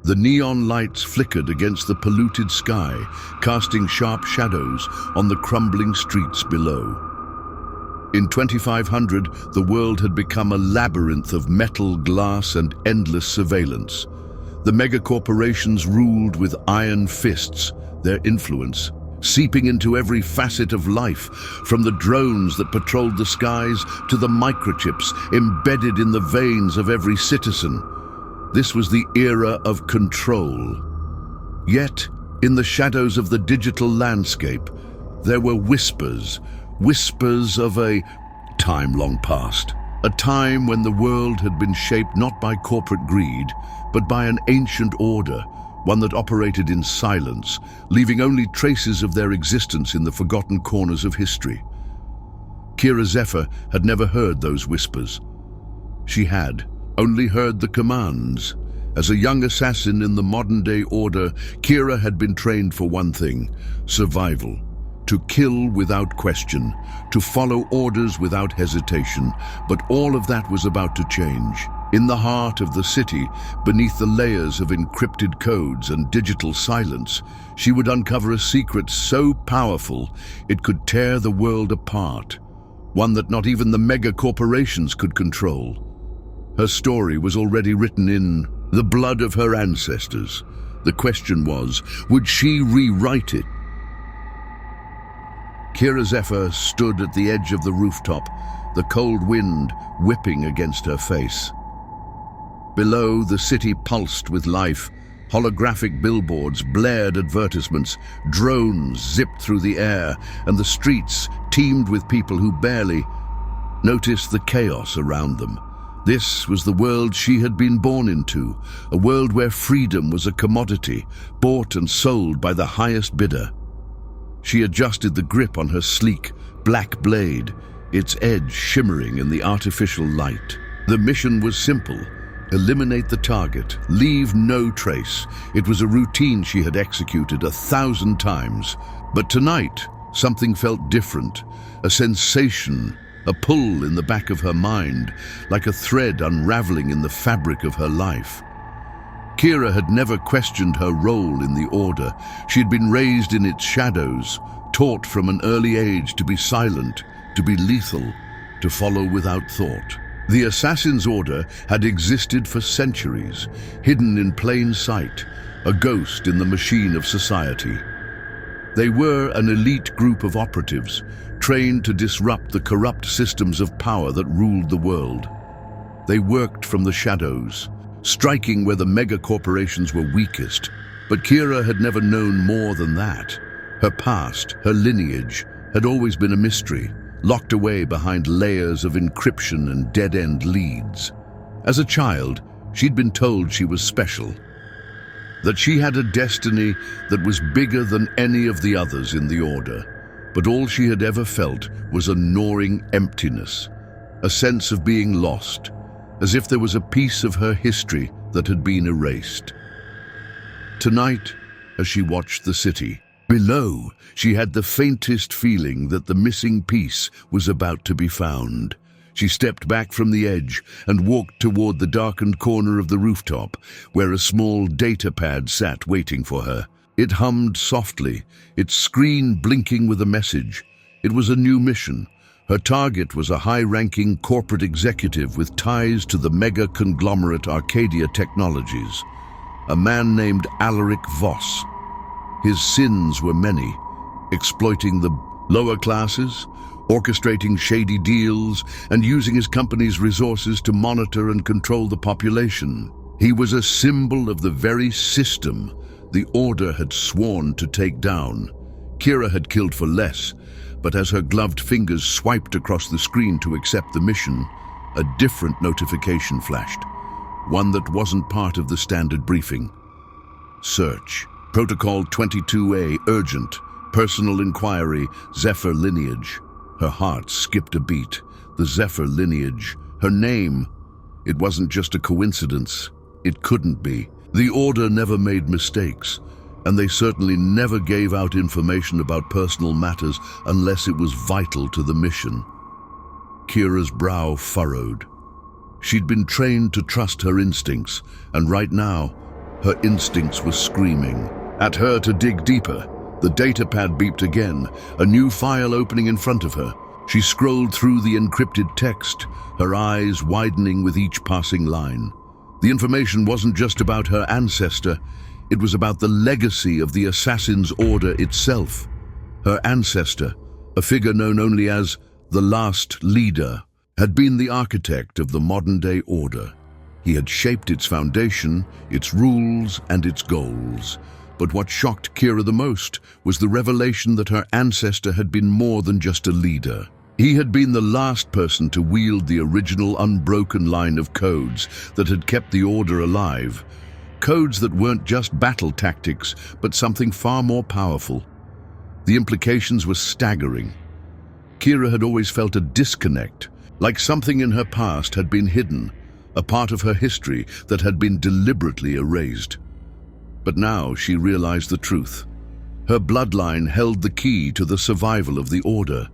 The neon lights flickered against the polluted sky, casting sharp shadows on the crumbling streets below. In 2500, the world had become a labyrinth of metal, glass, and endless surveillance. The megacorporations ruled with iron fists, their influence seeping into every facet of life, from the drones that patrolled the skies to the microchips embedded in the veins of every citizen. This was the era of control. Yet, in the shadows of the digital landscape, there were whispers of a time long past. A time when the world had been shaped not by corporate greed, but by an ancient order, one that operated in silence, leaving only traces of their existence in the forgotten corners of history. Kira Zephyr had never heard those whispers. She had only heard the commands. As a young assassin in the modern-day order, Kira had been trained for one thing: survival. To kill without question, to follow orders without hesitation. But all of that was about to change. In the heart of the city, beneath the layers of encrypted codes and digital silence, she would uncover a secret so powerful it could tear the world apart, one that not even the megacorporations could control. Her story was already written in the blood of her ancestors. The question was, would she rewrite it? Kira Zephyr stood at the edge of the rooftop, the cold wind whipping against her face. Below, the city pulsed with life. Holographic billboards blared advertisements, drones zipped through the air, and the streets teemed with people who barely noticed the chaos around them. This was the world she had been born into, a world where freedom was a commodity, bought and sold by the highest bidder. She adjusted the grip on her sleek, black blade, its edge shimmering in the artificial light. The mission was simple: eliminate the target, leave no trace. It was a routine she had executed 1,000 times. But tonight, something felt different. A sensation, a pull in the back of her mind, like a thread unraveling in the fabric of her life. Kira had never questioned her role in the Order. She had been raised in its shadows, taught from an early age to be silent, to be lethal, to follow without thought. The Assassin's Order had existed for centuries, hidden in plain sight, a ghost in the machine of society. They were an elite group of operatives, trained to disrupt the corrupt systems of power that ruled the world. They worked from the shadows, striking where the megacorporations were weakest. But Kira had never known more than that. Her past, her lineage, had always been a mystery, locked away behind layers of encryption and dead-end leads. As a child, she'd been told she was special, that she had a destiny that was bigger than any of the others in the Order. But all she had ever felt was a gnawing emptiness, a sense of being lost, as if there was a piece of her history that had been erased. Tonight, as she watched the city below, she had the faintest feeling that the missing piece was about to be found. She stepped back from the edge and walked toward the darkened corner of the rooftop, where a small data pad sat waiting for her. It hummed softly, its screen blinking with a message. It was a new mission. Her target was a high-ranking corporate executive with ties to the mega-conglomerate Arcadia Technologies, a man named Alaric Voss. His sins were many: exploiting the lower classes, orchestrating shady deals, and using his company's resources to monitor and control the population. He was a symbol of the very system the Order had sworn to take down. Kira had killed for less, but as her gloved fingers swiped across the screen to accept the mission, a different notification flashed, one that wasn't part of the standard briefing. Search. Protocol 22A, urgent. Personal inquiry, Zephyr lineage. Her heart skipped a beat. The Zephyr lineage. Her name. It wasn't just a coincidence. It couldn't be. The Order never made mistakes, and they certainly never gave out information about personal matters unless it was vital to the mission. Kira's brow furrowed. She'd been trained to trust her instincts, and right now, Her instincts were screaming at her to dig deeper. The datapad beeped again, a new file opening in front of her. She scrolled through the encrypted text, her eyes widening with each passing line. The information wasn't just about her ancestor, it was about the legacy of the Assassin's Order itself. Her ancestor, a figure known only as the last leader, had been the architect of the modern-day order. He had shaped its foundation, its rules, and its goals. But what shocked Kira the most was the revelation that her ancestor had been more than just a leader. He had been the last person to wield the original unbroken line of codes that had kept the Order alive. Codes that weren't just battle tactics, but something far more powerful. The implications were staggering. Kira had always felt a disconnect, like something in her past had been hidden, a part of her history that had been deliberately erased. But now she realized the truth. Her bloodline held the key to the survival of the Order,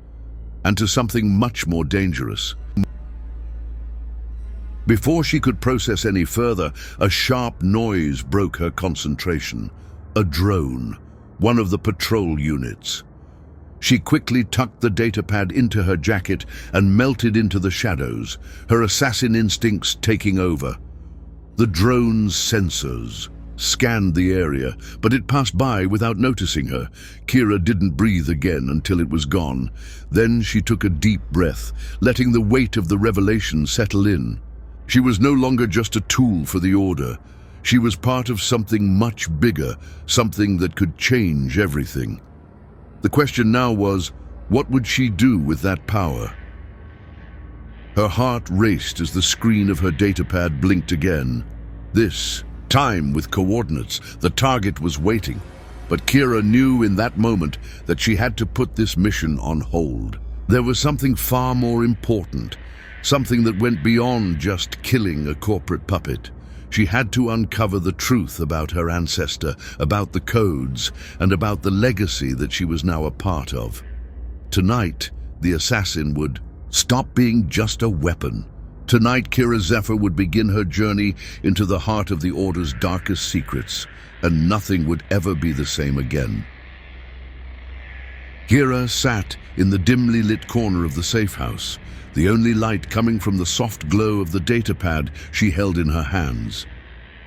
and to something much more dangerous. Before she could process any further, a sharp noise broke her concentration. A drone, one of the patrol units. She quickly tucked the datapad into her jacket and melted into the shadows, her assassin instincts taking over. The drone's sensors scanned the area, but it passed by without noticing her. Kira didn't breathe again until it was gone. Then she took a deep breath, letting the weight of the revelation settle in. She was no longer just a tool for the Order. She was part of something much bigger, something that could change everything. The question now was, what would she do with that power? Her heart raced as the screen of her datapad blinked again. This time with coordinates, the target was waiting. But Kira knew in that moment that she had to put this mission on hold. There was something far more important, something that went beyond just killing a corporate puppet. She had to uncover the truth about her ancestor, about the codes, and about the legacy that she was now a part of. Tonight, the assassin would stop being just a weapon. Tonight, Kira Zephyr would begin her journey into the heart of the Order's darkest secrets, and nothing would ever be the same again. Kira sat in the dimly lit corner of the safe house, the only light coming from the soft glow of the datapad she held in her hands.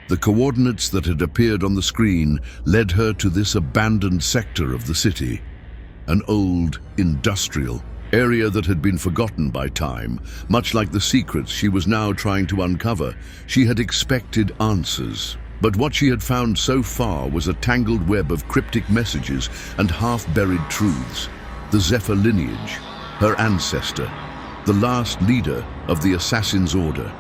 The coordinates that had appeared on the screen led her to this abandoned sector of the city, an old industrial area that had been forgotten by time. Much like the secrets she was now trying to uncover, she had expected answers. But what she had found so far was a tangled web of cryptic messages and half-buried truths. The Zephyr lineage, her ancestor, the last leader of the Assassin's Order.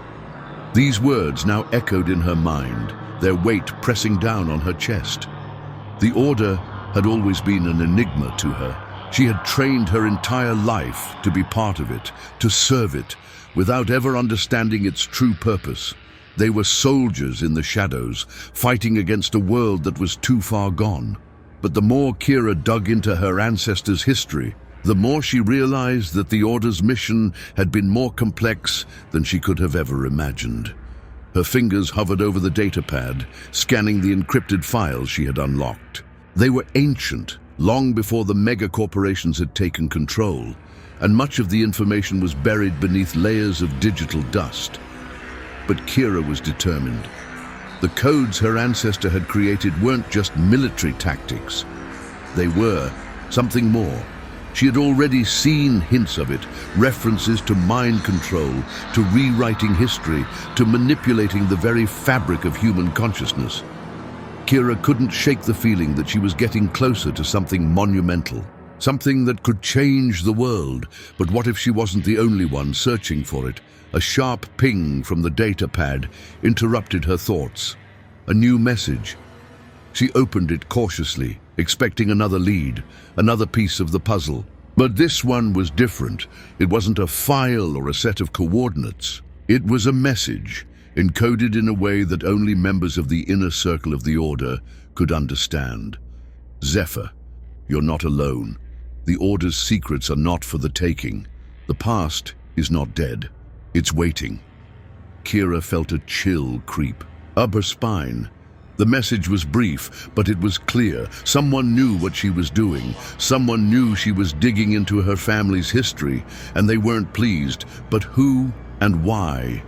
These words now echoed in her mind, their weight pressing down on her chest. The Order had always been an enigma to her. She had trained her entire life to be part of it, to serve it, without ever understanding its true purpose. They were soldiers in the shadows, fighting against a world that was too far gone. But the more Kira dug into her ancestors' history, the more she realized that the Order's mission had been more complex than she could have ever imagined. Her fingers hovered over the datapad, scanning the encrypted files she had unlocked. They were ancient, long before the megacorporations had taken control, and much of the information was buried beneath layers of digital dust. But Kira was determined. The codes her ancestor had created weren't just military tactics. They were something more. She had already seen hints of it, references to mind control, to rewriting history, to manipulating the very fabric of human consciousness. Kira couldn't shake the feeling that she was getting closer to something monumental, something that could change the world. But what if she wasn't the only one searching for it? A sharp ping from the datapad interrupted her thoughts. A new message. She opened it cautiously, expecting another lead, another piece of the puzzle. But this one was different. It wasn't a file or a set of coordinates. It was a message, encoded in a way that only members of the inner circle of the Order could understand. Zephyr, you're not alone. The Order's secrets are not for the taking. The past is not dead. It's waiting. Kira felt a chill creep up her spine. The message was brief, but it was clear. Someone knew what she was doing. Someone knew she was digging into her family's history, and they weren't pleased. But who and why?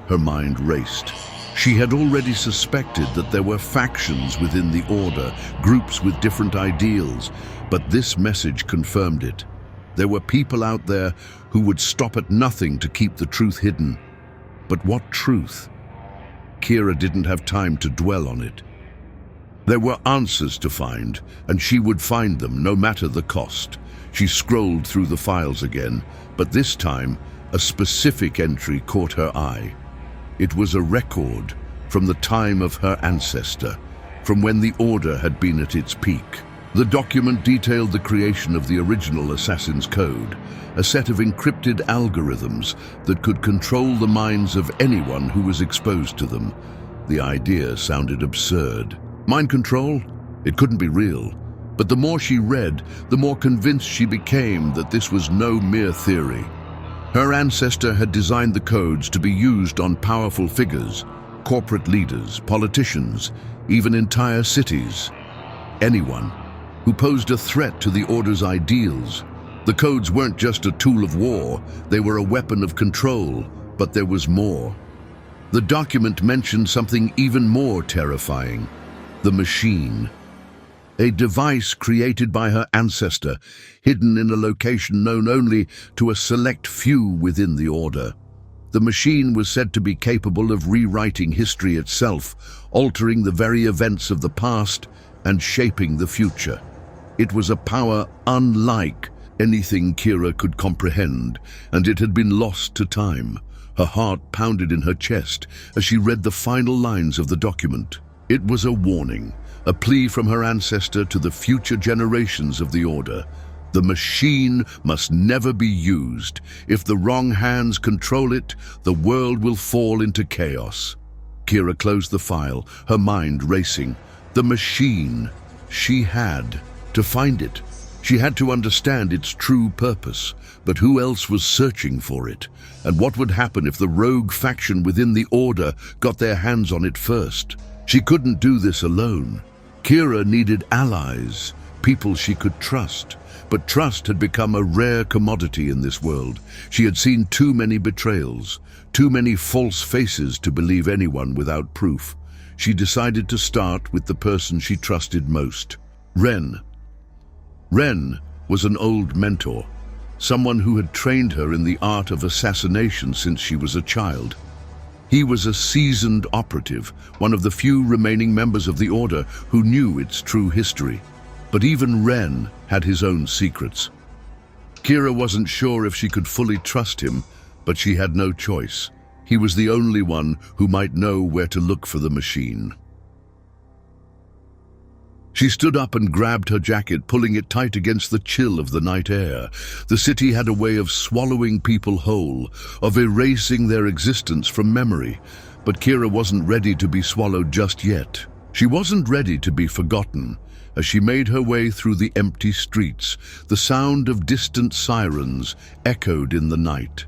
Her mind raced. She had already suspected that there were factions within the Order, groups with different ideals, but this message confirmed it. There were people out there who would stop at nothing to keep the truth hidden. But what truth? Kira didn't have time to dwell on it. There were answers to find, and she would find them no matter the cost. She scrolled through the files again, but this time a specific entry caught her eye. It was a record from the time of her ancestor, from when the Order had been at its peak. The document detailed the creation of the original Assassin's Code, a set of encrypted algorithms that could control the minds of anyone who was exposed to them. The idea sounded absurd. Mind control? It couldn't be real. But the more she read, the more convinced she became that this was no mere theory. Her ancestor had designed the codes to be used on powerful figures, corporate leaders, politicians, even entire cities. Anyone who posed a threat to the Order's ideals. The codes weren't just a tool of war, they were a weapon of control, but there was more. The document mentioned something even more terrifying: the machine. A device created by her ancestor, hidden in a location known only to a select few within the Order. The machine was said to be capable of rewriting history itself, altering the very events of the past and shaping the future. It was a power unlike anything Kira could comprehend, and it had been lost to time. Her heart pounded in her chest as she read the final lines of the document. It was a warning, a plea from her ancestor to the future generations of the Order. The machine must never be used. If the wrong hands control it, the world will fall into chaos. Kira closed the file, her mind racing. The machine. She had to find it. She had to understand its true purpose. But who else was searching for it? And what would happen if the rogue faction within the Order got their hands on it first? She couldn't do this alone. Kira needed allies, people she could trust. But trust had become a rare commodity in this world. She had seen too many betrayals, too many false faces to believe anyone without proof. She decided to start with the person she trusted most: Ren. Ren was an old mentor, someone who had trained her in the art of assassination since she was a child. He was a seasoned operative, one of the few remaining members of the Order who knew its true history. But even Ren had his own secrets. Kira wasn't sure if she could fully trust him, but she had no choice. He was the only one who might know where to look for the machine. She stood up and grabbed her jacket, pulling it tight against the chill of the night air. The city had a way of swallowing people whole, of erasing their existence from memory. But Kira wasn't ready to be swallowed just yet. She wasn't ready to be forgotten. As she made her way through the empty streets, the sound of distant sirens echoed in the night.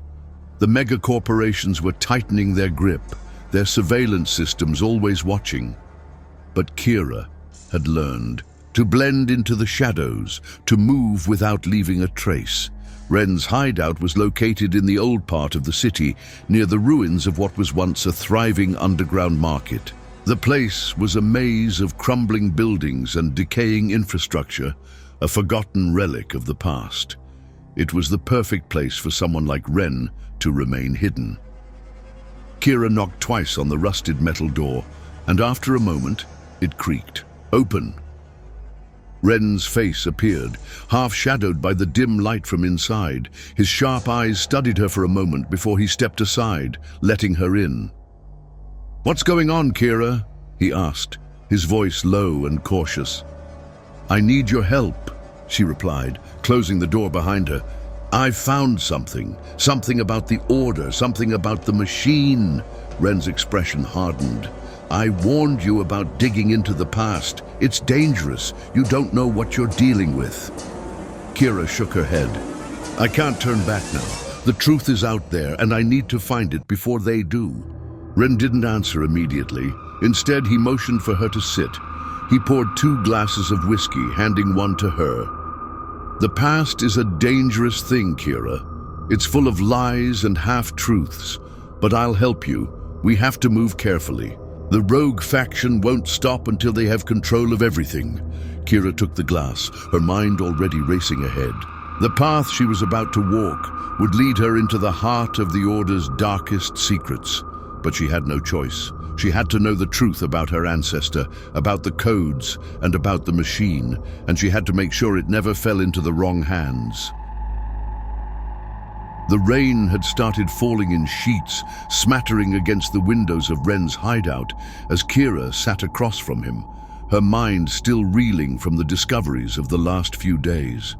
The megacorporations were tightening their grip, their surveillance systems always watching. But Kira had learned to blend into the shadows, to move without leaving a trace. Ren's hideout was located in the old part of the city, near the ruins of what was once a thriving underground market. The place was a maze of crumbling buildings and decaying infrastructure, a forgotten relic of the past. It was the perfect place for someone like Ren to remain hidden. Kira knocked twice on the rusted metal door, and after a moment, it creaked. Open. Ren's face appeared, half-shadowed by the dim light from inside. His sharp eyes studied her for a moment before he stepped aside, letting her in. "What's going on, Kira?" he asked, his voice low and cautious. "I need your help," she replied, closing the door behind her. "I've found something about the Order, something about the machine." Ren's expression hardened. "I warned you about digging into the past. It's dangerous. You don't know what you're dealing with." Kira shook her head. "I can't turn back now. The truth is out there, and I need to find it before they do." Ren didn't answer immediately. Instead, he motioned for her to sit. He poured 2 glasses of whiskey, handing one to her. The past is a dangerous thing, Kira. It's full of lies and half-truths. But I'll help you. We have to move carefully. The rogue faction won't stop until they have control of everything. Kira took the glass, her mind already racing ahead. The path she was about to walk would lead her into the heart of the Order's darkest secrets. But she had no choice. She had to know the truth about her ancestor, about the codes, and about the machine, and she had to make sure it never fell into the wrong hands. The rain had started falling in sheets, smattering against the windows of Ren's hideout as Kira sat across from him, her mind still reeling from the discoveries of the last few days.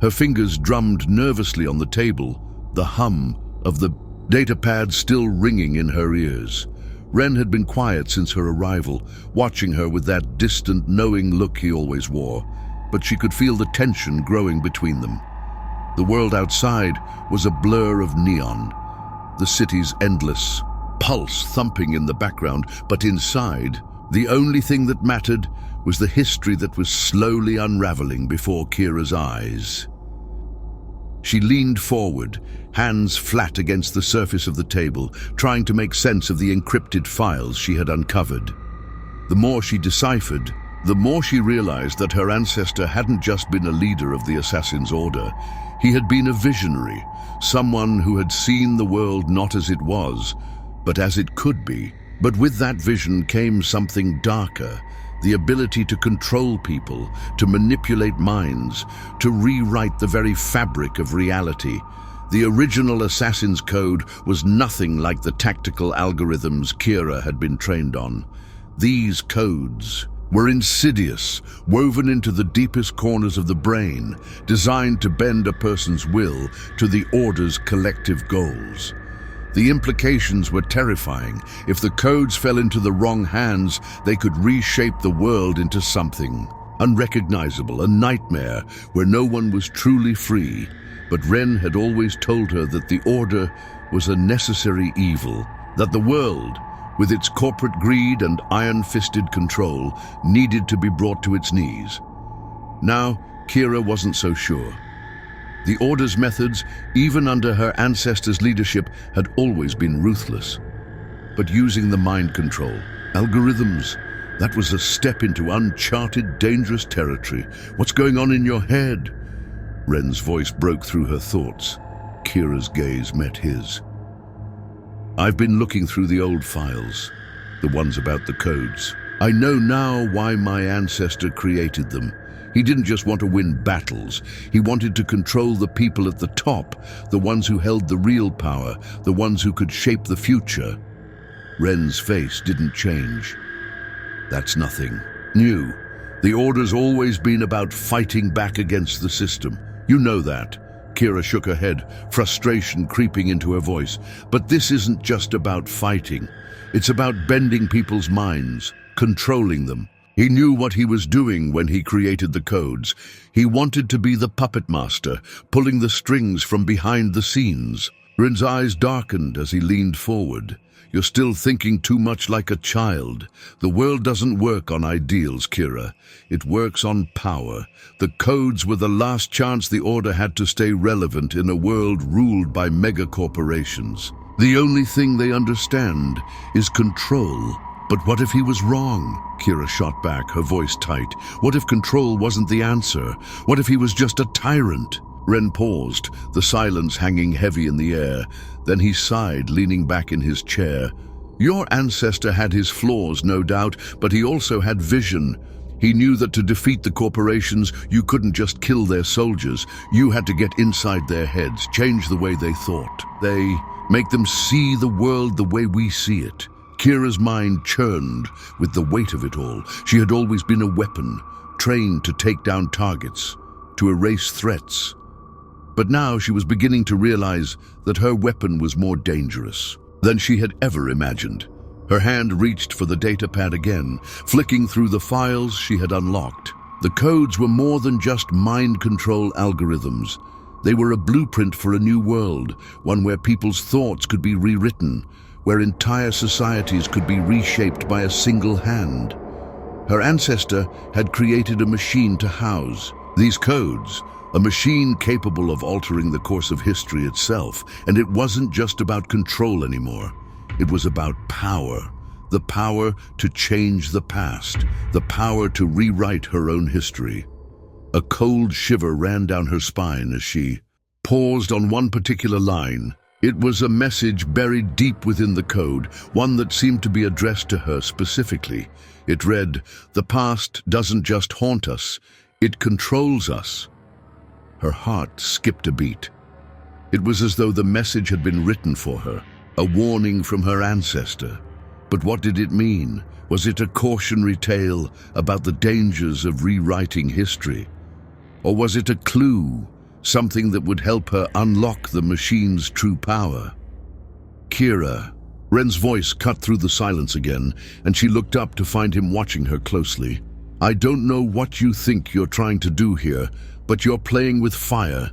Her fingers drummed nervously on the table, the hum of the datapad still ringing in her ears. Ren had been quiet since her arrival, watching her with that distant, knowing look he always wore, but she could feel the tension growing between them. The world outside was a blur of neon, the city's endless pulse thumping in the background, but inside, the only thing that mattered was the history that was slowly unraveling before Kira's eyes. She leaned forward, hands flat against the surface of the table, trying to make sense of the encrypted files she had uncovered. The more she deciphered, the more she realized that her ancestor hadn't just been a leader of the Assassin's Order. He had been a visionary, someone who had seen the world not as it was, but as it could be. But with that vision came something darker, the ability to control people, to manipulate minds, to rewrite the very fabric of reality. The original Assassin's Code was nothing like the tactical algorithms Kira had been trained on. These codes were insidious, woven into the deepest corners of the brain, designed to bend a person's will to the Order's collective goals. The implications were terrifying. If the codes fell into the wrong hands, they could reshape the world into something unrecognizable, a nightmare where no one was truly free. But Ren had always told her that the Order was a necessary evil, that the world, with its corporate greed and iron-fisted control, needed to be brought to its knees. Now, Kira wasn't so sure. The Order's methods, even under her ancestors' leadership, had always been ruthless. But using the mind control, algorithms, that was a step into uncharted, dangerous territory. What's going on in your head? Ren's voice broke through her thoughts. Kira's gaze met his. I've been looking through the old files, the ones about the codes. I know now why my ancestor created them. He didn't just want to win battles. He wanted to control the people at the top, the ones who held the real power, the ones who could shape the future. Ren's face didn't change. That's nothing new. The Order's always been about fighting back against the system. You know that. Kira shook her head, frustration creeping into her voice. But this isn't just about fighting. It's about bending people's minds, controlling them. He knew what he was doing when he created the codes. He wanted to be the puppet master, pulling the strings from behind the scenes. Ren's eyes darkened as he leaned forward. You're still thinking too much like a child. The world doesn't work on ideals, Kira. It works on power. The codes were the last chance the Order had to stay relevant in a world ruled by megacorporations. The only thing they understand is control. But what if he was wrong? Kira shot back, her voice tight. What if control wasn't the answer? What if he was just a tyrant? Ren paused, the silence hanging heavy in the air. Then he sighed, leaning back in his chair. Your ancestor had his flaws, no doubt, but he also had vision. He knew that to defeat the corporations, you couldn't just kill their soldiers. You had to get inside their heads, change the way they thought. They make them see the world the way we see it. Kira's mind churned with the weight of it all. She had always been a weapon, trained to take down targets, to erase threats. But now she was beginning to realize that her weapon was more dangerous than she had ever imagined. Her hand reached for the datapad again, flicking through the files she had unlocked. The codes were more than just mind control algorithms. They were a blueprint for a new world, one where people's thoughts could be rewritten, where entire societies could be reshaped by a single hand. Her ancestor had created a machine to house these codes, a machine capable of altering the course of history itself. And it wasn't just about control anymore. It was about power. The power to change the past, the power to rewrite her own history. A cold shiver ran down her spine as she paused on one particular line. It was a message buried deep within the code, one that seemed to be addressed to her specifically. It read, "The past doesn't just haunt us, it controls us." Her heart skipped a beat. It was as though the message had been written for her, a warning from her ancestor. But what did it mean? Was it a cautionary tale about the dangers of rewriting history? Or was it a clue, something that would help her unlock the machine's true power? Kira. Ren's voice cut through the silence again, and she looked up to find him watching her closely. "I don't know what you think you're trying to do here, but you're playing with fire.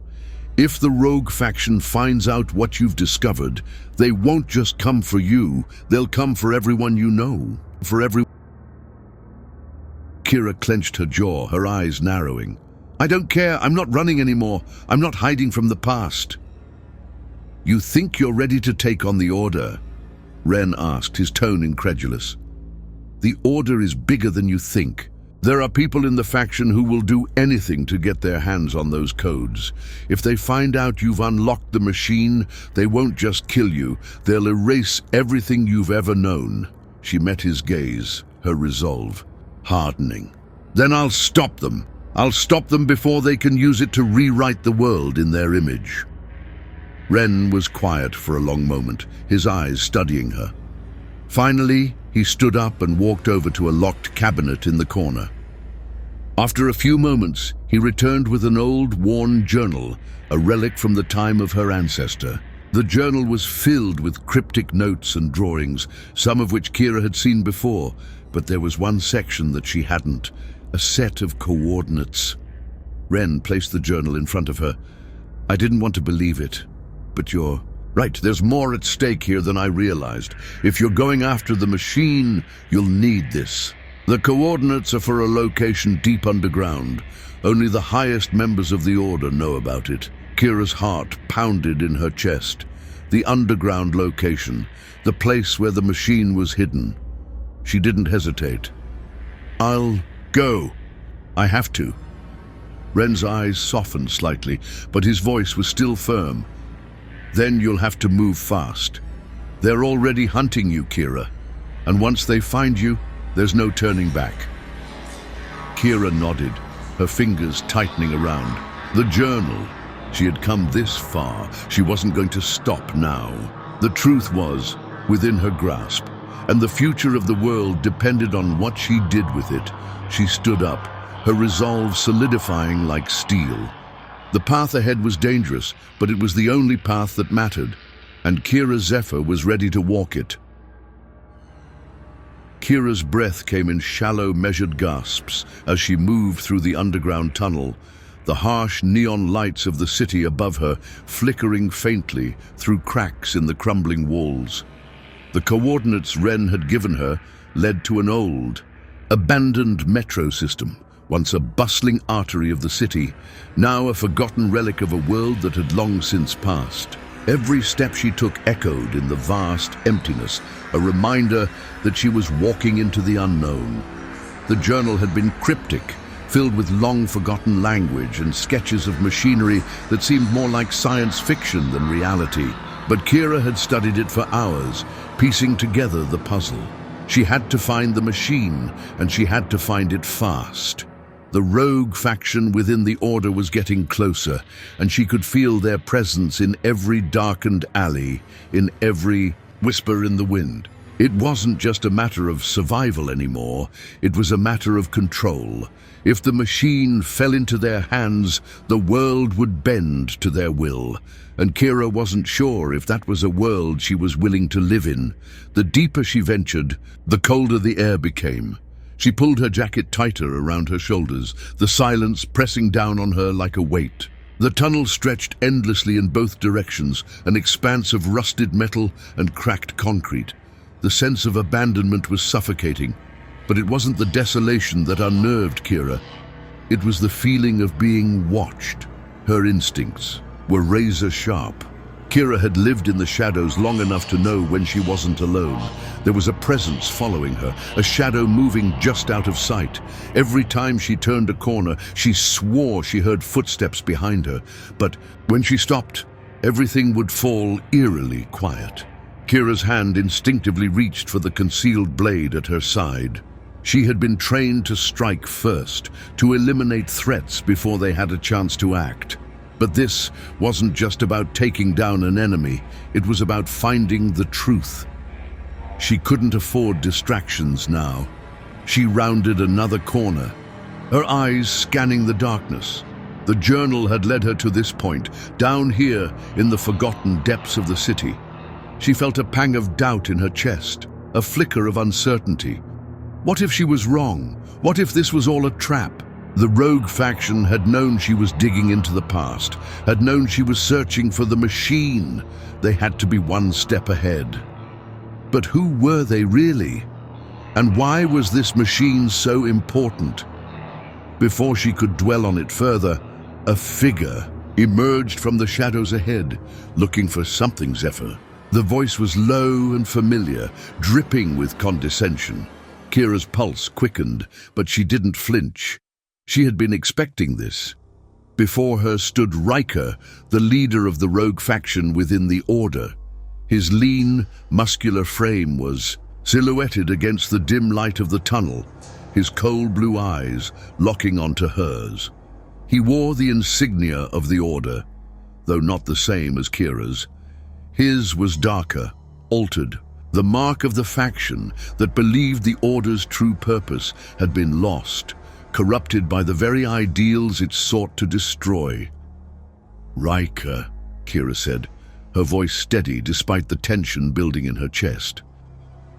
If the rogue faction finds out what you've discovered, they won't just come for you, they'll come for everyone you know. Kira clenched her jaw, her eyes narrowing. "I don't care, I'm not running anymore. I'm not hiding from the past." "You think you're ready to take on the Order?" Ren asked, his tone incredulous. "The Order is bigger than you think. There are people in the faction who will do anything to get their hands on those codes. If they find out you've unlocked the machine, they won't just kill you, they'll erase everything you've ever known." She met his gaze, her resolve hardening. "Then I'll stop them. I'll stop them before they can use it to rewrite the world in their image." Ren was quiet for a long moment, his eyes studying her. Finally, he stood up and walked over to a locked cabinet in the corner. After a few moments, he returned with an old, worn journal, a relic from the time of her ancestor. The journal was filled with cryptic notes and drawings, some of which Kira had seen before, but there was one section that she hadn't, a set of coordinates. Ren placed the journal in front of her. "I didn't want to believe it, but you're right, there's more at stake here than I realized. If you're going after the machine, you'll need this. The coordinates are for a location deep underground. Only the highest members of the Order know about it." Kira's heart pounded in her chest. The underground location, the place where the machine was hidden. She didn't hesitate. "I'll go. I have to." Ren's eyes softened slightly, but his voice was still firm. "Then you'll have to move fast. They're already hunting you, Kira. And once they find you, there's no turning back." Kira nodded, her fingers tightening around. The journal. She had come this far. She wasn't going to stop now. The truth was within her grasp, and the future of the world depended on what she did with it. She stood up, her resolve solidifying like steel. The path ahead was dangerous, but it was the only path that mattered, and Kira Zephyr was ready to walk it. Kira's breath came in shallow, measured gasps as she moved through the underground tunnel, the harsh neon lights of the city above her flickering faintly through cracks in the crumbling walls. The coordinates Ren had given her led to an old, abandoned metro system. Once a bustling artery of the city, now a forgotten relic of a world that had long since passed. Every step she took echoed in the vast emptiness, a reminder that she was walking into the unknown. The journal had been cryptic, filled with long-forgotten language and sketches of machinery that seemed more like science fiction than reality. But Kira had studied it for hours, piecing together the puzzle. She had to find the machine, and she had to find it fast. The rogue faction within the Order was getting closer, and she could feel their presence in every darkened alley, in every whisper in the wind. It wasn't just a matter of survival anymore, it was a matter of control. If the machine fell into their hands, the world would bend to their will, and Kira wasn't sure if that was a world she was willing to live in. The deeper she ventured, the colder the air became. She pulled her jacket tighter around her shoulders, the silence pressing down on her like a weight. The tunnel stretched endlessly in both directions, an expanse of rusted metal and cracked concrete. The sense of abandonment was suffocating, but it wasn't the desolation that unnerved Kira. It was the feeling of being watched. Her instincts were razor sharp. Kira had lived in the shadows long enough to know when she wasn't alone. There was a presence following her, a shadow moving just out of sight. Every time she turned a corner, she swore she heard footsteps behind her. But when she stopped, everything would fall eerily quiet. Kira's hand instinctively reached for the concealed blade at her side. She had been trained to strike first, to eliminate threats before they had a chance to act. But this wasn't just about taking down an enemy, it was about finding the truth. She couldn't afford distractions now. She rounded another corner, her eyes scanning the darkness. The journal had led her to this point, down here in the forgotten depths of the city. She felt a pang of doubt in her chest, a flicker of uncertainty. What if she was wrong? What if this was all a trap? The rogue faction had known she was digging into the past, had known she was searching for the machine. They had to be one step ahead. But who were they really? And why was this machine so important? Before she could dwell on it further, a figure emerged from the shadows ahead, looking for something, Zephyr. The voice was low and familiar, dripping with condescension. Kira's pulse quickened, but she didn't flinch. She had been expecting this. Before her stood Riker, the leader of the rogue faction within the Order. His lean, muscular frame was silhouetted against the dim light of the tunnel, his cold blue eyes locking onto hers. He wore the insignia of the Order, though not the same as Kira's. His was darker, altered, the mark of the faction that believed the Order's true purpose had been lost, corrupted by the very ideals it sought to destroy. Riker, Kira said, her voice steady despite the tension building in her chest.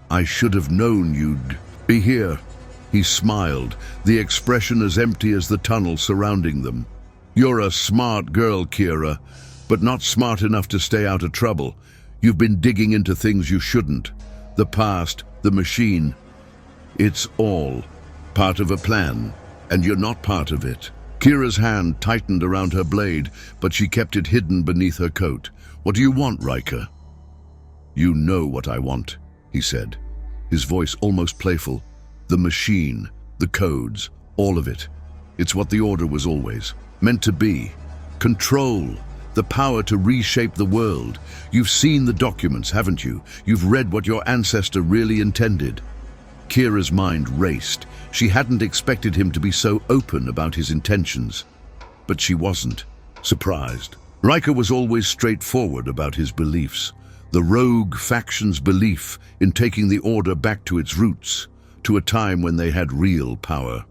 I should have known you'd be here. He smiled, the expression as empty as the tunnel surrounding them. You're a smart girl, Kira, but not smart enough to stay out of trouble. You've been digging into things you shouldn't. The past, the machine. It's all part of a plan, and you're not part of it. Kira's hand tightened around her blade, but she kept it hidden beneath her coat. What do you want, Riker? You know what I want, he said, his voice almost playful. The machine, the codes, all of it. It's what the Order was always meant to be. Control, the power to reshape the world. You've seen the documents, haven't you? You've read what your ancestor really intended. Kira's mind raced. She hadn't expected him to be so open about his intentions. But she wasn't surprised. Riker was always straightforward about his beliefs. The rogue faction's belief in taking the Order back to its roots, to a time when they had real power.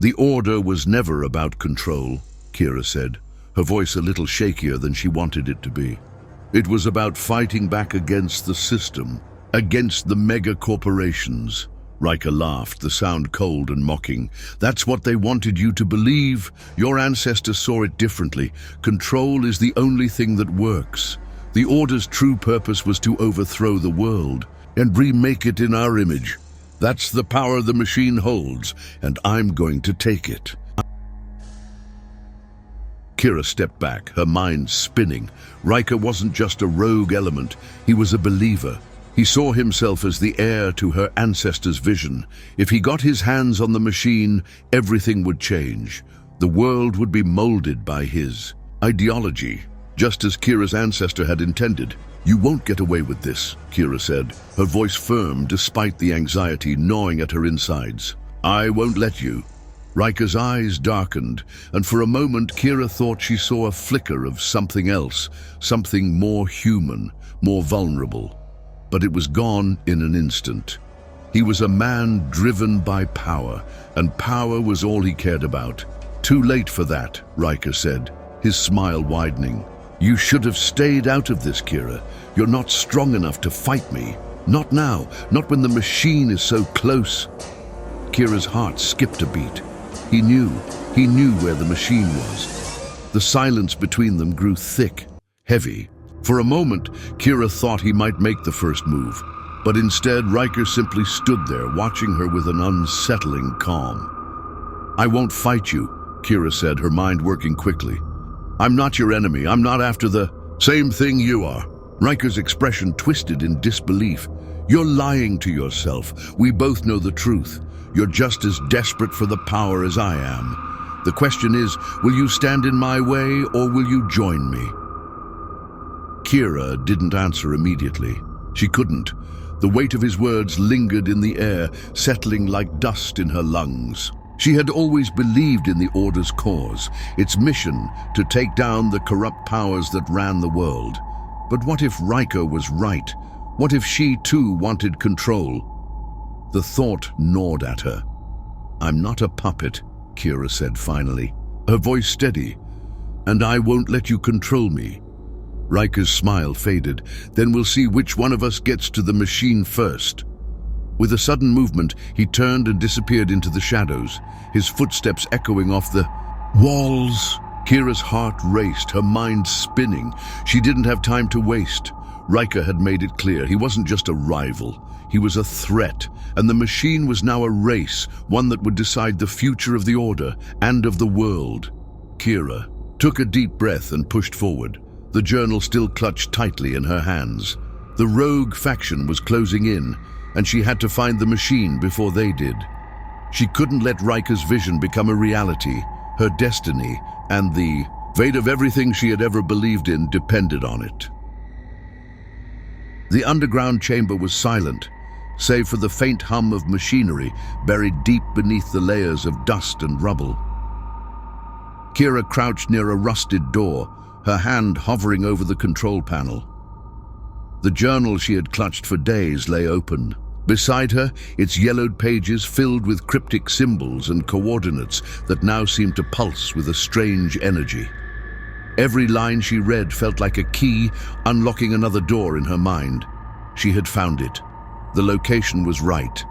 The Order was never about control, Kira said, her voice a little shakier than she wanted it to be. It was about fighting back against the system, against the megacorporations. Riker laughed, the sound cold and mocking. That's what they wanted you to believe. Your ancestors saw it differently. Control is the only thing that works. The Order's true purpose was to overthrow the world and remake it in our image. That's the power the machine holds, and I'm going to take it. Kira stepped back, her mind spinning. Riker wasn't just a rogue element, he was a believer. He saw himself as the heir to her ancestors' vision. If he got his hands on the machine, everything would change. The world would be molded by his ideology, just as Kira's ancestor had intended. You won't get away with this, Kira said, her voice firm despite the anxiety gnawing at her insides. I won't let you. Riker's eyes darkened, and for a moment Kira thought she saw a flicker of something else, something more human, more vulnerable. But it was gone in an instant. He was a man driven by power, and power was all he cared about. Too late for that, Riker said, his smile widening. You should have stayed out of this, Kira. You're not strong enough to fight me. Not now, not when the machine is so close. Kira's heart skipped a beat. He knew where the machine was. The silence between them grew thick, heavy. For a moment, Kira thought he might make the first move, but instead Riker simply stood there, watching her with an unsettling calm. "I won't fight you," Kira said, her mind working quickly. "I'm not your enemy. I'm not after the same thing you are." Riker's expression twisted in disbelief. "You're lying to yourself. We both know the truth. You're just as desperate for the power as I am. The question is, will you stand in my way or will you join me?" Kira didn't answer immediately. She couldn't. The weight of his words lingered in the air, settling like dust in her lungs. She had always believed in the Order's cause, its mission to take down the corrupt powers that ran the world. But what if Riker was right? What if she too wanted control? The thought gnawed at her. "I'm not a puppet," Kira said finally, her voice steady. "And I won't let you control me." Riker's smile faded. "Then we'll see which one of us gets to the machine first." With a sudden movement, he turned and disappeared into the shadows, his footsteps echoing off the walls. Kira's heart raced, her mind spinning. She didn't have time to waste. Riker had made it clear he wasn't just a rival. He was a threat, and the machine was now a race, one that would decide the future of the Order and of the world. Kira took a deep breath and pushed forward, the journal still clutched tightly in her hands. The rogue faction was closing in, and she had to find the machine before they did. She couldn't let Riker's vision become a reality. Her destiny and the fate of everything she had ever believed in depended on it. The underground chamber was silent, save for the faint hum of machinery buried deep beneath the layers of dust and rubble. Kira crouched near a rusted door, her hand hovering over the control panel. The journal she had clutched for days lay open. Beside her, its yellowed pages filled with cryptic symbols and coordinates that now seemed to pulse with a strange energy. Every line she read felt like a key unlocking another door in her mind. She had found it. The location was right.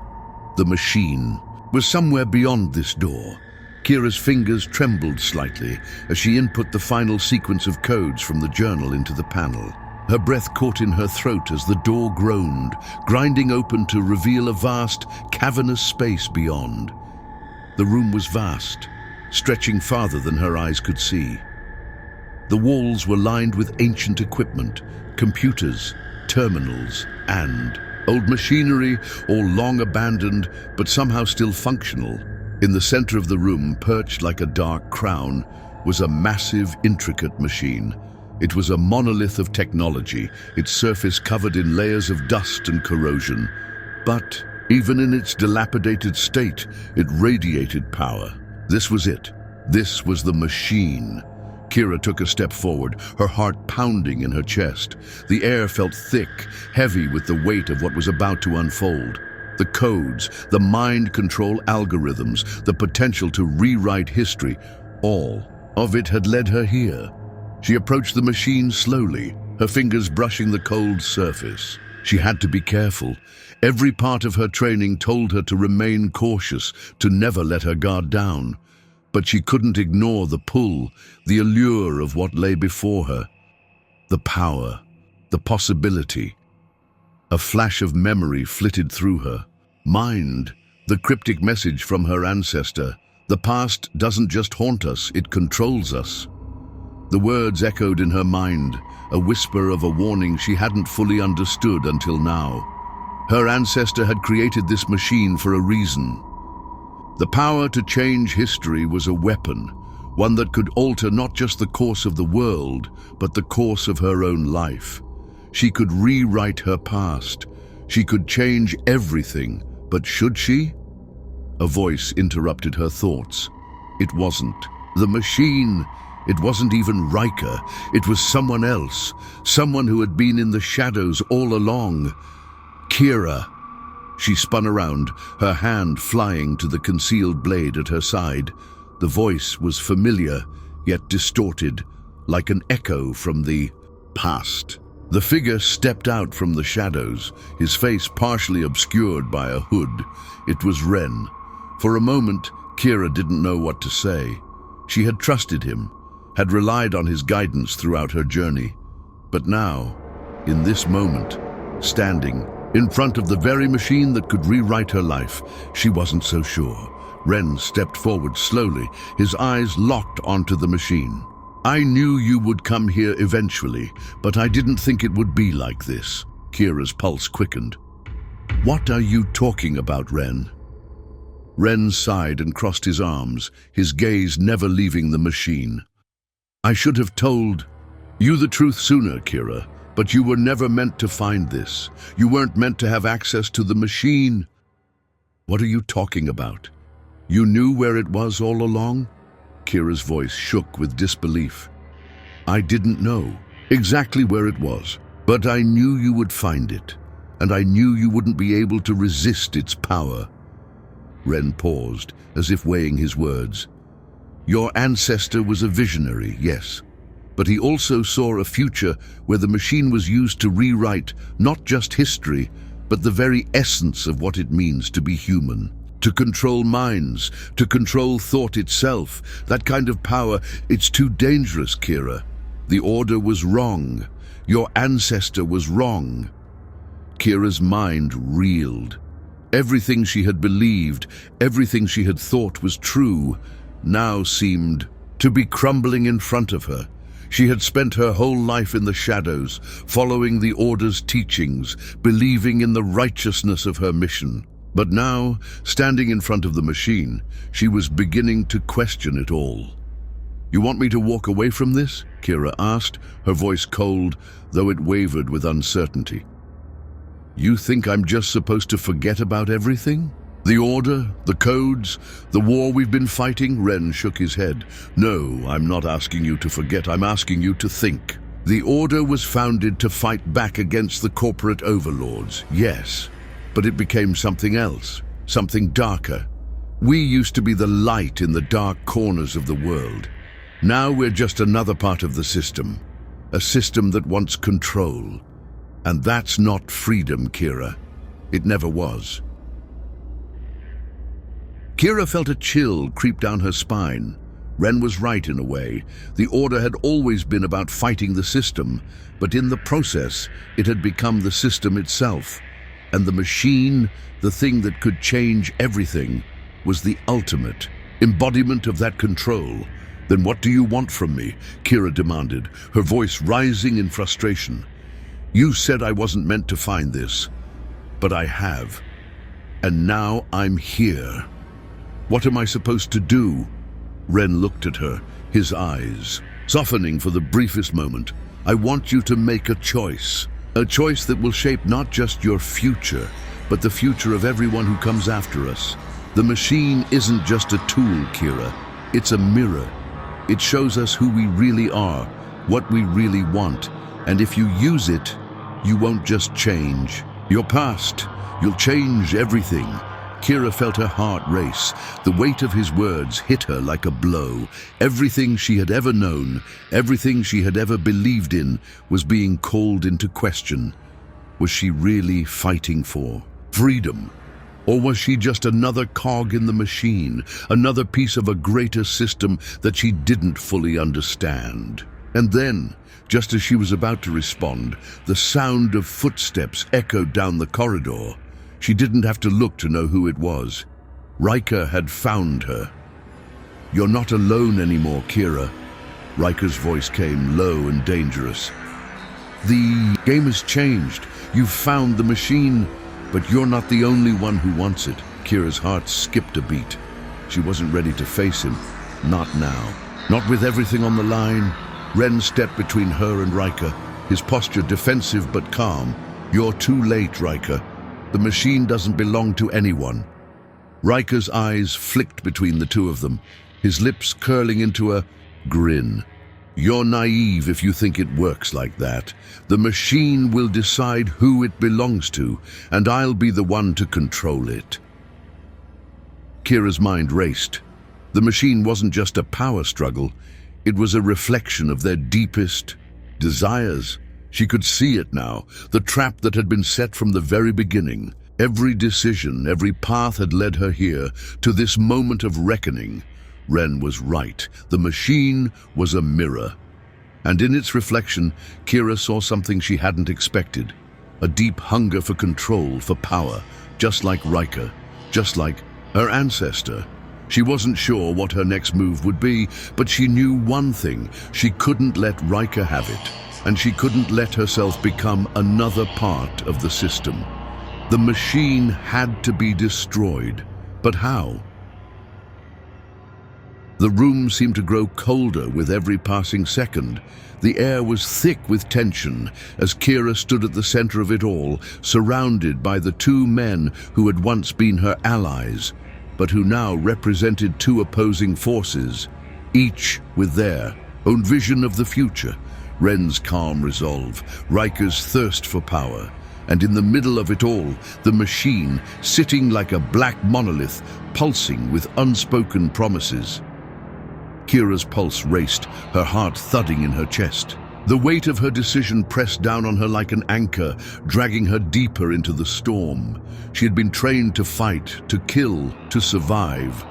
The machine was somewhere beyond this door. Kira's fingers trembled slightly as she input the final sequence of codes from the journal into the panel. Her breath caught in her throat as the door groaned, grinding open to reveal a vast, cavernous space beyond. The room was vast, stretching farther than her eyes could see. The walls were lined with ancient equipment, computers, terminals, and old machinery, all long abandoned, but somehow still functional. In the center of the room, perched like a dark crown, was a massive, intricate machine. It was a monolith of technology, its surface covered in layers of dust and corrosion. But even in its dilapidated state, it radiated power. This was it. This was the machine. Kira took a step forward, her heart pounding in her chest. The air felt thick, heavy with the weight of what was about to unfold. The codes, the mind control algorithms, the potential to rewrite history, all of it had led her here. She approached the machine slowly, her fingers brushing the cold surface. She had to be careful. Every part of her training told her to remain cautious, to never let her guard down. But she couldn't ignore the pull, the allure of what lay before her. The power, the possibility. A flash of memory flitted through her. Mind, the cryptic message from her ancestor. The past doesn't just haunt us, it controls us. The words echoed in her mind, a whisper of a warning she hadn't fully understood until now. Her ancestor had created this machine for a reason. The power to change history was a weapon, one that could alter not just the course of the world, but the course of her own life. She could rewrite her past. She could change everything, but should she? A voice interrupted her thoughts. It wasn't the machine. It wasn't even Riker. It was someone else, someone who had been in the shadows all along. Kira. She spun around, her hand flying to the concealed blade at her side. The voice was familiar, yet distorted, like an echo from the past. The figure stepped out from the shadows, his face partially obscured by a hood. It was Ren. For a moment, Kira didn't know what to say. She had trusted him, had relied on his guidance throughout her journey. But now, in this moment, standing in front of the very machine that could rewrite her life, she wasn't so sure. Ren stepped forward slowly, his eyes locked onto the machine. "I knew you would come here eventually, but I didn't think it would be like this." Kira's pulse quickened. "What are you talking about, Ren?" Ren sighed and crossed his arms, his gaze never leaving the machine. "I should have told you the truth sooner, Kira, but you were never meant to find this. You weren't meant to have access to the machine." "What are you talking about? You knew where it was all along?" Kira's voice shook with disbelief. "I didn't know exactly where it was, but I knew you would find it, and I knew you wouldn't be able to resist its power." Ren paused, as if weighing his words. "Your ancestor was a visionary, yes, but he also saw a future where the machine was used to rewrite not just history, but the very essence of what it means to be human. To control minds, to control thought itself. That kind of power, it's too dangerous, Kira. The order was wrong. Your ancestor was wrong." Kira's mind reeled. Everything she had believed, everything she had thought was true, now seemed to be crumbling in front of her. She had spent her whole life in the shadows, following the Order's teachings, believing in the righteousness of her mission. But now, standing in front of the machine, she was beginning to question it all. "You want me to walk away from this?" Kira asked, her voice cold, though it wavered with uncertainty. "You think I'm just supposed to forget about everything? The Order, the codes, the war we've been fighting?" Ren shook his head. "No, I'm not asking you to forget, I'm asking you to think. The Order was founded to fight back against the corporate overlords, yes, but it became something else, something darker. We used to be the light in the dark corners of the world. Now we're just another part of the system, a system that wants control. And that's not freedom, Kira. It never was." Kira felt a chill creep down her spine. Ren was right in a way. The Order had always been about fighting the system, but in the process, it had become the system itself. And the machine, the thing that could change everything, was the ultimate embodiment of that control. "Then what do you want from me?" Kira demanded, her voice rising in frustration. "You said I wasn't meant to find this, but I have. And now I'm here. What am I supposed to do?" Ren looked at her, his eyes softening for the briefest moment. "I want you to make a choice that will shape not just your future, but the future of everyone who comes after us. The machine isn't just a tool, Kira. It's a mirror. It shows us who we really are, what we really want, and if you use it, you won't just change your past, you'll change everything." Kira felt her heart race. The weight of his words hit her like a blow. Everything she had ever known, everything she had ever believed in, was being called into question. Was she really fighting for freedom? Or was she just another cog in the machine, another piece of a greater system that she didn't fully understand? And then, just as she was about to respond, the sound of footsteps echoed down the corridor. She didn't have to look to know who it was. Riker had found her. "You're not alone anymore, Kira." Riker's voice came low and dangerous. "The game has changed. You've found the machine, but you're not the only one who wants it." Kira's heart skipped a beat. She wasn't ready to face him. Not now. Not with everything on the line. Ren stepped between her and Riker, his posture defensive but calm. "You're too late, Riker. The machine doesn't belong to anyone." Riker's eyes flicked between the two of them, his lips curling into a grin. "You're naive if you think it works like that. The machine will decide who it belongs to, and I'll be the one to control it." Kira's mind raced. The machine wasn't just a power struggle, it was a reflection of their deepest desires. She could see it now, the trap that had been set from the very beginning. Every decision, every path had led her here, to this moment of reckoning. Ren was right. The machine was a mirror. And in its reflection, Kira saw something she hadn't expected. A deep hunger for control, for power, just like Riker, just like her ancestor. She wasn't sure what her next move would be, but she knew one thing: she couldn't let Riker have it, and she couldn't let herself become another part of the system. The machine had to be destroyed. But how? The room seemed to grow colder with every passing second. The air was thick with tension as Kira stood at the center of it all, surrounded by the two men who had once been her allies, but who now represented two opposing forces, each with their own vision of the future. Ren's calm resolve, Riker's thirst for power, and in the middle of it all, the machine sitting like a black monolith, pulsing with unspoken promises. Kira's pulse raced, her heart thudding in her chest. The weight of her decision pressed down on her like an anchor, dragging her deeper into the storm. She had been trained to fight, to kill, to survive.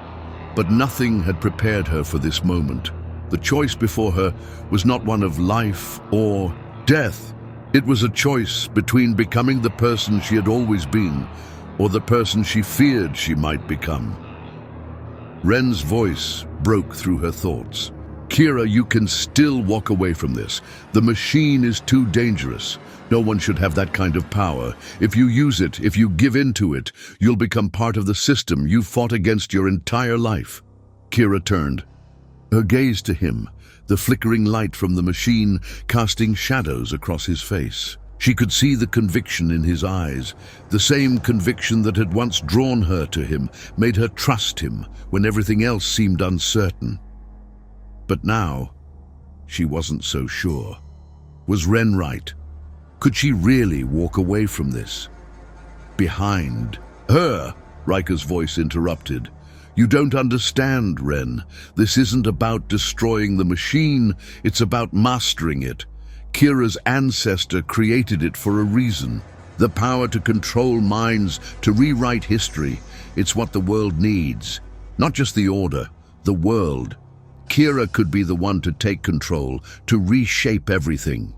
But nothing had prepared her for this moment. The choice before her was not one of life or death. It was a choice between becoming the person she had always been, or the person she feared she might become. Ren's voice broke through her thoughts. Kira, you can still walk away from this. The machine is too dangerous. No one should have that kind of power. If you use it, if you give in to it, you'll become part of the system you've fought against your entire life. Kira turned, her gaze to him, the flickering light from the machine casting shadows across his face. She could see the conviction in his eyes, the same conviction that had once drawn her to him, made her trust him when everything else seemed uncertain. But now, she wasn't so sure. Was Ren right? Could she really walk away from this? Behind her, Riker's voice interrupted. You don't understand, Ren. This isn't about destroying the machine, it's about mastering it. Kira's ancestor created it for a reason. The power to control minds, to rewrite history. It's what the world needs. Not just the Order, the world. Kira could be the one to take control, to reshape everything.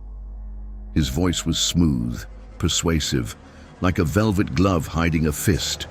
His voice was smooth, persuasive, like a velvet glove hiding a fist.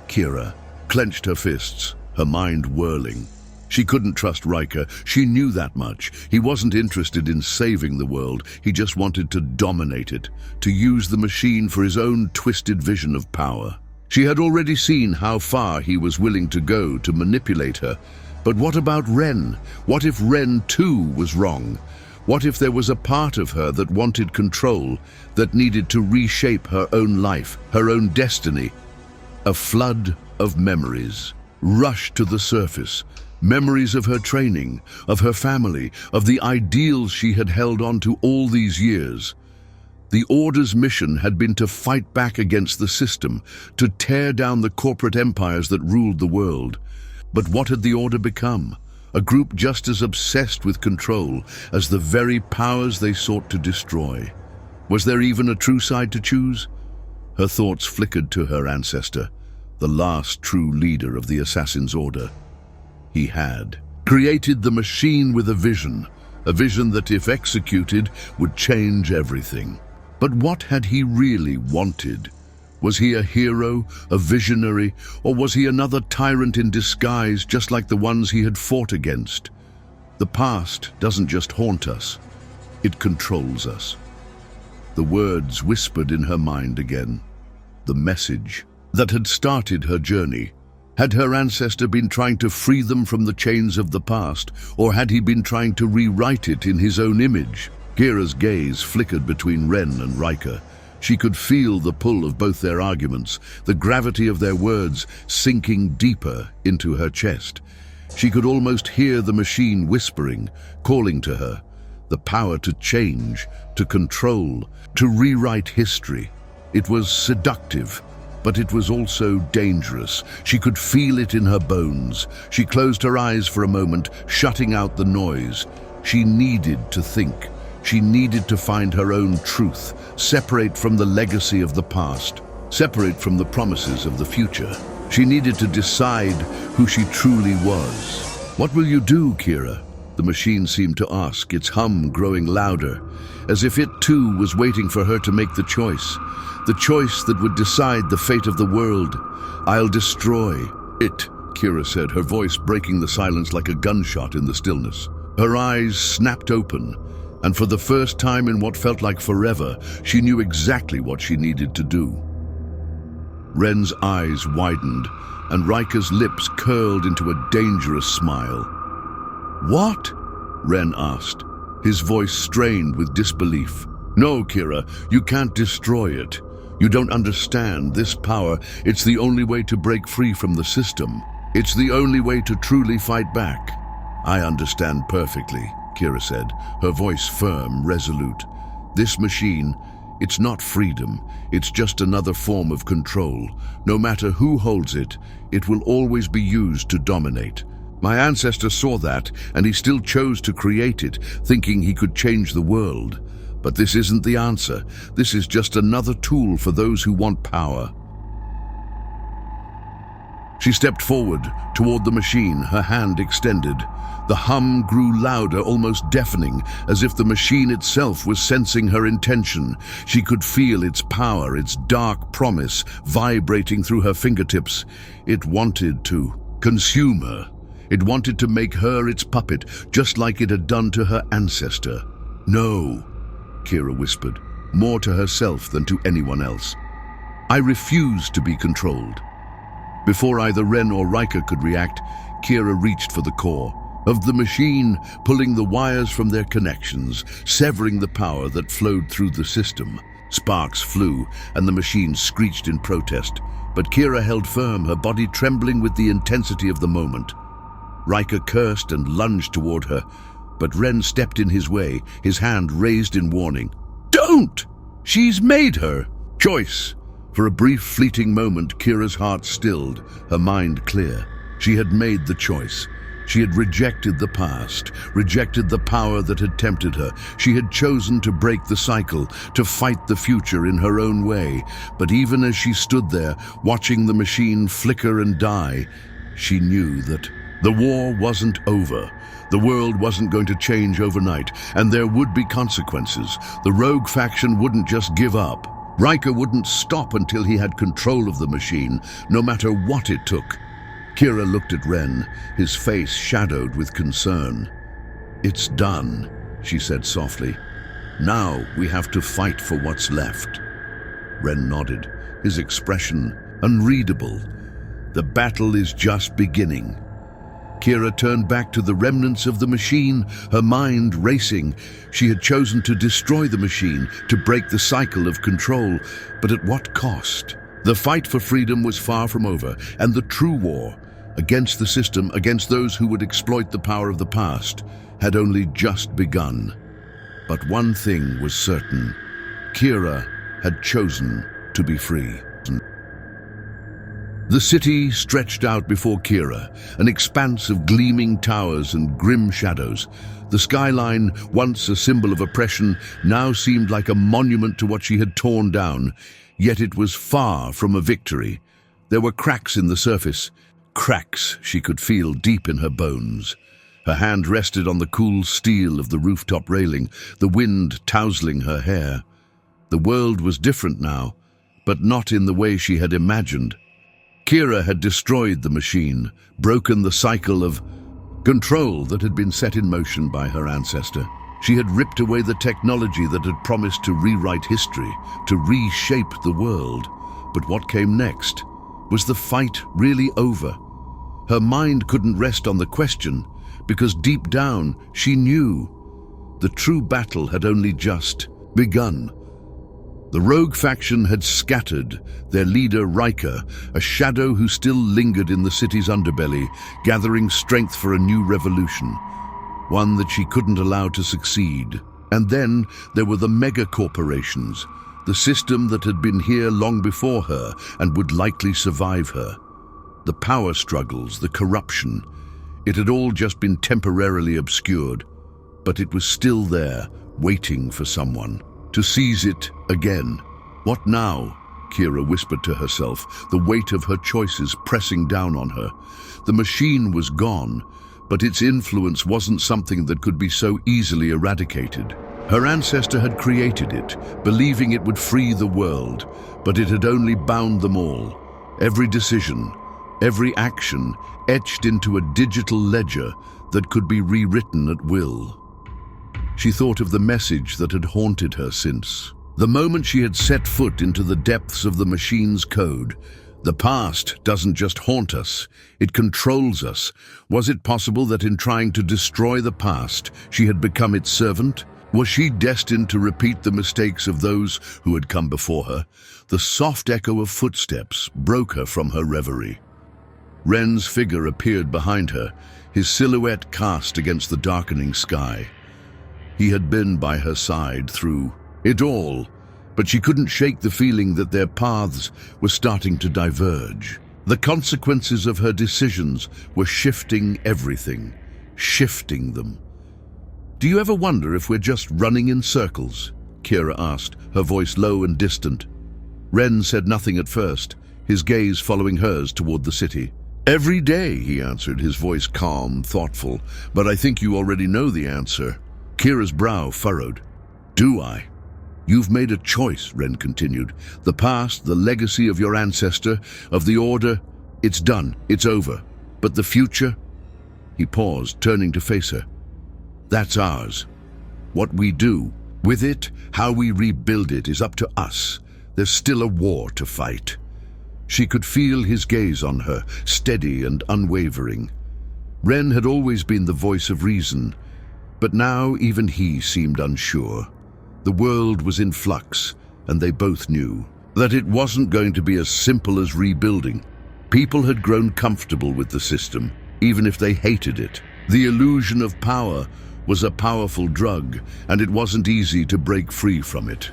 Kira clenched her fists, her mind whirling. She couldn't trust Riker. She knew that much. He wasn't interested in saving the world. He just wanted to dominate it, to use the machine for his own twisted vision of power. She had already seen how far he was willing to go to manipulate her. But what about Ren? What if Ren too was wrong? What if there was a part of her that wanted control, that needed to reshape her own life, her own destiny? A flood of memories rushed to the surface. Memories of her training, of her family, of the ideals she had held on to all these years. The Order's mission had been to fight back against the system, to tear down the corporate empires that ruled the world. But what had the Order become? A group just as obsessed with control as the very powers they sought to destroy. Was there even a true side to choose? Her thoughts flickered to her ancestor, the last true leader of the Assassin's Order. He had created the machine with a vision that, if executed, would change everything. But what had he really wanted? Was he a hero, a visionary, or was he another tyrant in disguise, just like the ones he had fought against? The past doesn't just haunt us, it controls us. The words whispered in her mind again, the message that had started her journey. Had her ancestor been trying to free them from the chains of the past, or had he been trying to rewrite it in his own image? Kira's gaze flickered between Ren and Riker. She could feel the pull of both their arguments, the gravity of their words sinking deeper into her chest. She could almost hear the machine whispering, calling to her. The power to change, to control, to rewrite history. It was seductive, but it was also dangerous. She could feel it in her bones. She closed her eyes for a moment, shutting out the noise. She needed to think. She needed to find her own truth, separate from the legacy of the past, separate from the promises of the future. She needed to decide who she truly was. "What will you do, Kira?" the machine seemed to ask, its hum growing louder, as if it too was waiting for her to make the choice that would decide the fate of the world. "I'll destroy it," Kira said, her voice breaking the silence like a gunshot in the stillness. Her eyes snapped open, and for the first time in what felt like forever, she knew exactly what she needed to do. Ren's eyes widened, and Riker's lips curled into a dangerous smile. "What?" Ren asked, his voice strained with disbelief. "No, Kira, you can't destroy it. You don't understand. This power, it's the only way to break free from the system. It's the only way to truly fight back." "I understand perfectly," Kira said, her voice firm, resolute. "This machine, it's not freedom. It's just another form of control. No matter who holds it, it will always be used to dominate. My ancestor saw that, and he still chose to create it, thinking he could change the world. But this isn't the answer. This is just another tool for those who want power." She stepped forward toward the machine, her hand extended. The hum grew louder, almost deafening, as if the machine itself was sensing her intention. She could feel its power, its dark promise, vibrating through her fingertips. It wanted to consume her. It wanted to make her its puppet, just like it had done to her ancestor. "No," Kira whispered, more to herself than to anyone else. "I refuse to be controlled." Before either Ren or Riker could react, Kira reached for the core of the machine, pulling the wires from their connections, severing the power that flowed through the system. Sparks flew, and the machine screeched in protest, but Kira held firm, her body trembling with the intensity of the moment. Riker cursed and lunged toward her, but Ren stepped in his way, his hand raised in warning. "Don't! She's made her choice." For a brief, fleeting moment, Kira's heart stilled, her mind clear. She had made the choice. She had rejected the past, rejected the power that had tempted her. She had chosen to break the cycle, to fight the future in her own way. But even as she stood there, watching the machine flicker and die, she knew that the war wasn't over. The world wasn't going to change overnight, and there would be consequences. The rogue faction wouldn't just give up. Riker wouldn't stop until he had control of the machine, no matter what it took. Kira looked at Ren, his face shadowed with concern. "It's done," she said softly. "Now we have to fight for what's left." Ren nodded, his expression unreadable. "The battle is just beginning." Kira turned back to the remnants of the machine, her mind racing. She had chosen to destroy the machine, to break the cycle of control, but at what cost? The fight for freedom was far from over, and the true war, against the system, against those who would exploit the power of the past, had only just begun. But one thing was certain: Kira had chosen to be free. The city stretched out before Kira, an expanse of gleaming towers and grim shadows. The skyline, once a symbol of oppression, now seemed like a monument to what she had torn down, yet it was far from a victory. There were cracks in the surface, cracks she could feel deep in her bones. Her hand rested on the cool steel of the rooftop railing, the wind tousling her hair. The world was different now, but not in the way she had imagined. Kira had destroyed the machine, broken the cycle of control that had been set in motion by her ancestor. She had ripped away the technology that had promised to rewrite history, to reshape the world. But what came next? Was the fight really over? Her mind couldn't rest on the question, because deep down she knew the true battle had only just begun. The rogue faction had scattered, their leader Riker, a shadow who still lingered in the city's underbelly, gathering strength for a new revolution, one that she couldn't allow to succeed. And then there were the megacorporations, the system that had been here long before her and would likely survive her. The power struggles, the corruption, it had all just been temporarily obscured, but it was still there, waiting for someone to seize it again. What now? Kira whispered to herself, the weight of her choices pressing down on her. The machine was gone, but its influence wasn't something that could be so easily eradicated. Her ancestor had created it, believing it would free the world, but it had only bound them all. Every decision, every action, etched into a digital ledger that could be rewritten at will. She thought of the message that had haunted her since. The moment she had set foot into the depths of the machine's code, the past doesn't just haunt us, it controls us. Was it possible that in trying to destroy the past, she had become its servant? Was she destined to repeat the mistakes of those who had come before her? The soft echo of footsteps broke her from her reverie. Ren's figure appeared behind her, his silhouette cast against the darkening sky. He had been by her side through it all, but she couldn't shake the feeling that their paths were starting to diverge. The consequences of her decisions were shifting everything, shifting them. "Do you ever wonder if we're just running in circles?" Kira asked, her voice low and distant. Ren said nothing at first, his gaze following hers toward the city. "Every day," he answered, his voice calm, thoughtful. "But I think you already know the answer." Kira's brow furrowed. "Do I?" "You've made a choice," Ren continued. "The past, the legacy of your ancestor, of the Order, it's done, it's over. But the future?" He paused, turning to face her. "That's ours. What we do with it, how we rebuild it, is up to us. There's still a war to fight." She could feel his gaze on her, steady and unwavering. Ren had always been the voice of reason, but now even he seemed unsure. The world was in flux, and they both knew that it wasn't going to be as simple as rebuilding. People had grown comfortable with the system, even if they hated it. The illusion of power was a powerful drug, and it wasn't easy to break free from it.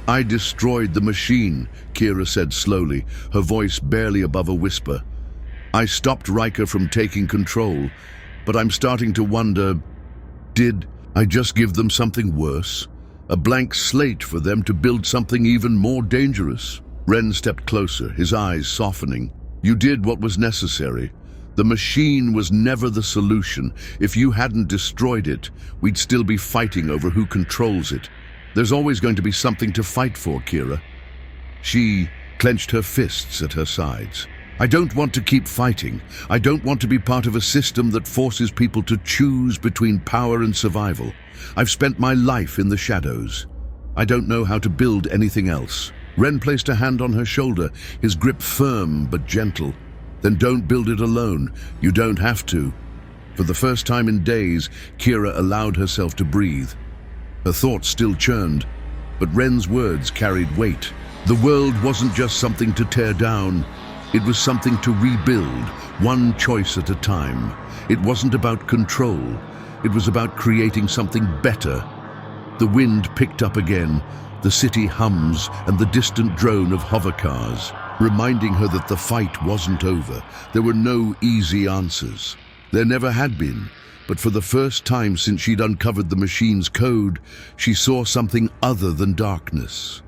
"I destroyed the machine," Kira said slowly, her voice barely above a whisper. "I stopped Riker from taking control, but I'm starting to wonder, did I just give them something worse? A blank slate for them to build something even more dangerous?" Ren stepped closer, his eyes softening. "You did what was necessary. The machine was never the solution. If you hadn't destroyed it, we'd still be fighting over who controls it. There's always going to be something to fight for, Kira." She clenched her fists at her sides. "I don't want to keep fighting. I don't want to be part of a system that forces people to choose between power and survival. I've spent my life in the shadows. I don't know how to build anything else." Ren placed a hand on her shoulder, his grip firm but gentle. "Then don't build it alone. You don't have to." For the first time in days, Kira allowed herself to breathe. Her thoughts still churned, but Ren's words carried weight. The world wasn't just something to tear down. It was something to rebuild, one choice at a time. It wasn't about control. It was about creating something better. The wind picked up again, the city hums, and the distant drone of hovercars, reminding her that the fight wasn't over. There were no easy answers. There never had been, but for the first time since she'd uncovered the machine's code, she saw something other than darkness.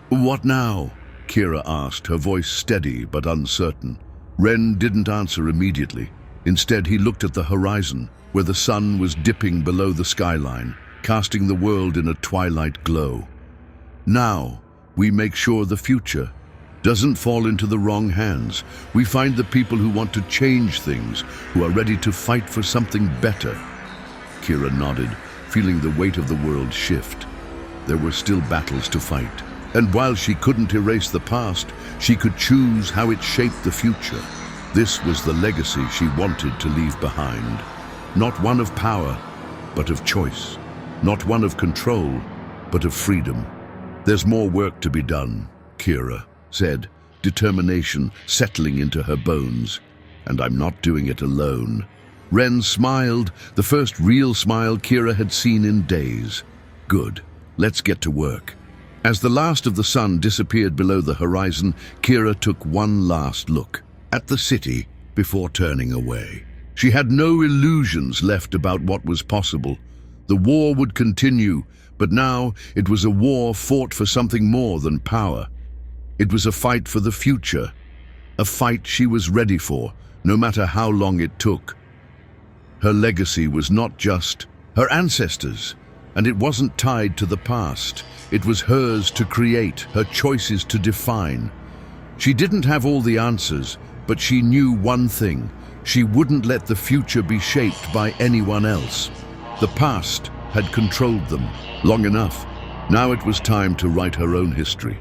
"What now?" Kira asked, her voice steady but uncertain. Ren didn't answer immediately. Instead, he looked at the horizon, where the sun was dipping below the skyline, casting the world in a twilight glow. "Now, we make sure the future doesn't fall into the wrong hands. We find the people who want to change things, who are ready to fight for something better." Kira nodded, feeling the weight of the world shift. There were still battles to fight, and while she couldn't erase the past, she could choose how it shaped the future. This was the legacy she wanted to leave behind. Not one of power, but of choice. Not one of control, but of freedom. "There's more work to be done," Kira said, determination settling into her bones. "And I'm not doing it alone." Ren smiled, the first real smile Kira had seen in days. "Good, let's get to work." As the last of the sun disappeared below the horizon, Kira took one last look at the city before turning away. She had no illusions left about what was possible. The war would continue, but now it was a war fought for something more than power. It was a fight for the future, a fight she was ready for, no matter how long it took. Her legacy was not just her ancestors, and it wasn't tied to the past. It was hers to create, her choices to define. She didn't have all the answers, but she knew one thing: she wouldn't let the future be shaped by anyone else. The past had controlled them long enough. Now it was time to write her own history.